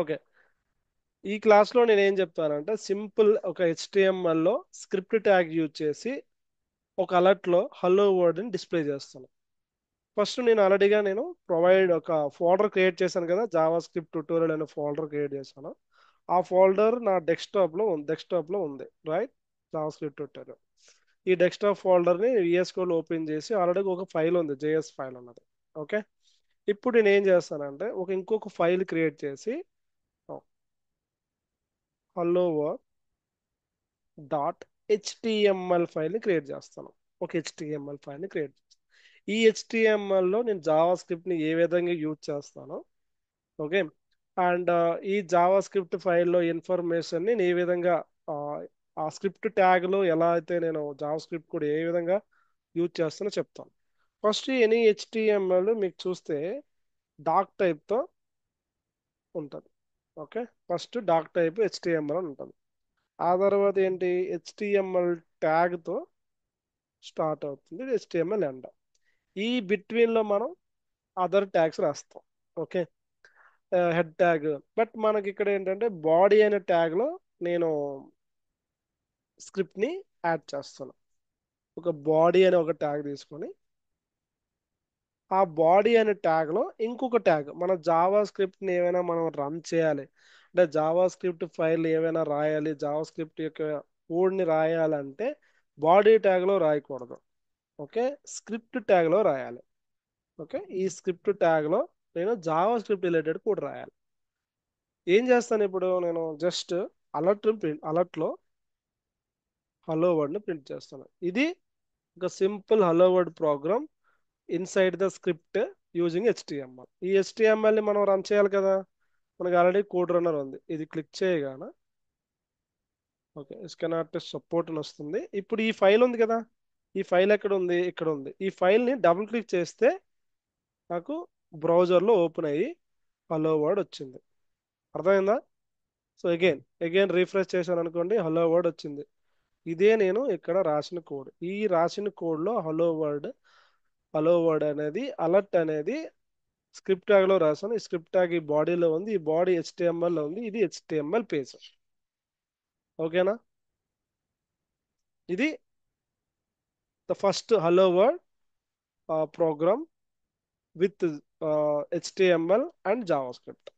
Okay. ఈ క్లాస్లో నేను ఏం చెప్తానంటే సింపుల్ ఒక హెచ్టిఎంఎల్లో స్క్రిప్ట్ ట్యాగ్ యూజ్ చేసి ఒక అలర్ట్లో హలో వర్డ్ని డిస్ప్లే చేస్తాను. ఫస్ట్ నేను ఆల్రెడీగా ప్రొవైడ్ ఒక ఫోల్డర్ క్రియేట్ చేశాను కదా, జావా స్క్రిప్ట్ ట్యూటోరియల్ అనే ఫోల్డర్ క్రియేట్ చేశాను. ఆ ఫోల్డర్ నా డెస్క్టాప్లో ఉంది, రైట్. Java script tutorial. ఈ డెస్క్టాప్ ఫోల్డర్ని విఎస్ కోడ్ ఓపెన్ చేసి ఆల్రెడీ ఒక ఫైల్ ఉంది, జేఎస్ ఫైల్ అన్నది. ఓకే. ఇప్పుడు నేను ఏం చేస్తానంటే ఇంకొక ఫైల్ క్రియేట్ చేసి హలో డాట్ హెచ్టిఎంఎల్ ఫైల్ని క్రియేట్ చేస్తాను. ఒక హెచ్టిఎంఎల్ ఫైల్ని క్రియేట్ చేస్తాను. ఈ హెచ్టిఎంఎల్లో నేను జావా స్క్రిప్ట్ని ఏ విధంగా యూజ్ చేస్తానో, ఓకే, అండ్ ఈ జావా స్క్రిప్ట్ ఫైల్లో ఇన్ఫర్మేషన్ని నేను ఏ విధంగా ఆ, ఆ స్క్రిప్ట్ ట్యాగ్లో ఎలా అయితే నేను జావా స్క్రిప్ట్ కూడా ఏ విధంగా యూజ్ చేస్తానో చెప్తాను. ఫస్ట్ ఎనీ హెచ్టిఎంఎల్ మీకు చూస్తే డాక్ టైప్తో ఉంటుంది. Okay. First doc type HTML అని ఉంటుంది. ఆ తర్వాత ఏంటి, హెచ్టిఎంఎల్ ట్యాగ్తో స్టార్ట్ అవుతుంది హెచ్టిఎంఎల్ ఎండ్. ఈ బిట్వీన్ లో మనం అదర్ ట్యాగ్స్ రాస్తాం. ఓకే. Head tag. బట్ మనకి ఇక్కడ ఏంటంటే బాడీ అనే ట్యాగ్ లో నేను స్క్రిప్ట్ ని యాడ్ చేస్తాను. ఒక బాడీ అనే ఒక ట్యాగ్ తీసుకొని ఆ బాడీ అనే ట్యాగ్ లో ఇంకొక ట్యాగ్ మన జావా స్క్రిప్ట్ ని ఏమైనా మనం రన్ చేయాలి అంటే జావా స్క్రిప్ట్ ఫైల్ ఏమైనా రాయాలి, జావా స్క్రిప్ట్ యొక్క కోడ్ ని రాయాలంటే బాడీ ట్యాగ్ లో రాయకూడదు. ఓకే. స్క్రిప్ట్ ట్యాగ్ లో రాయాలి. ఓకే. ఈ స్క్రిప్ట్ ట్యాగ్ లో నేను జావా స్క్రిప్ట్ రిలేటెడ్ కోడ్ రాయాలి. ఏం చేస్తాను ఇప్పుడు, నేను జస్ట్ అలర్ట్ లో హలో వర్డ్ ని ప్రింట్ చేస్తాను. ఇది ఒక simple hello world program inside the script using HTML. ఈ హెచ్టిఎంఎల్ ని మనం రన్ చేయాలి కదా. మనకి ఆల్రెడీ కోడ్ రన్నర్ ఉంది, ఇది క్లిక్ చేయగానే ఓకే కెనాట్ సపోర్ట్ అని వస్తుంది. ఇప్పుడు ఈ ఫైల్ ఉంది కదా, ఈ ఫైల్ ఎక్కడ ఉంది, ఇక్కడ ఉంది. ఈ ఫైల్ ని డబుల్ క్లిక్ చేస్తే నాకు బ్రౌజర్లో ఓపెన్ అయ్యి హలో వర్డ్ వచ్చింది. అర్థమైందా? సో అగైన్ రీఫ్రెష్ చేశాను అనుకోండి, హలో వర్డ్ వచ్చింది. ఇదే నేను ఇక్కడ రాసిన కోడ్. ఈ రాసిన కోడ్లో హలో వర్డ్ అనేది అలర్ట్ అనేది స్క్రిప్ట్ ట్యాగ్ లో రాసాను. ఈ స్క్రిప్ట్ ట్యాగ్ ఈ బాడీలో ఉంది, ఈ బాడీ హెచ్టిఎంఎల్ లో ఉంది, ఇది హెచ్టిఎంఎల్ పేజ్. ఓకేనా? ఇది the first hello world program with HTML and Java script.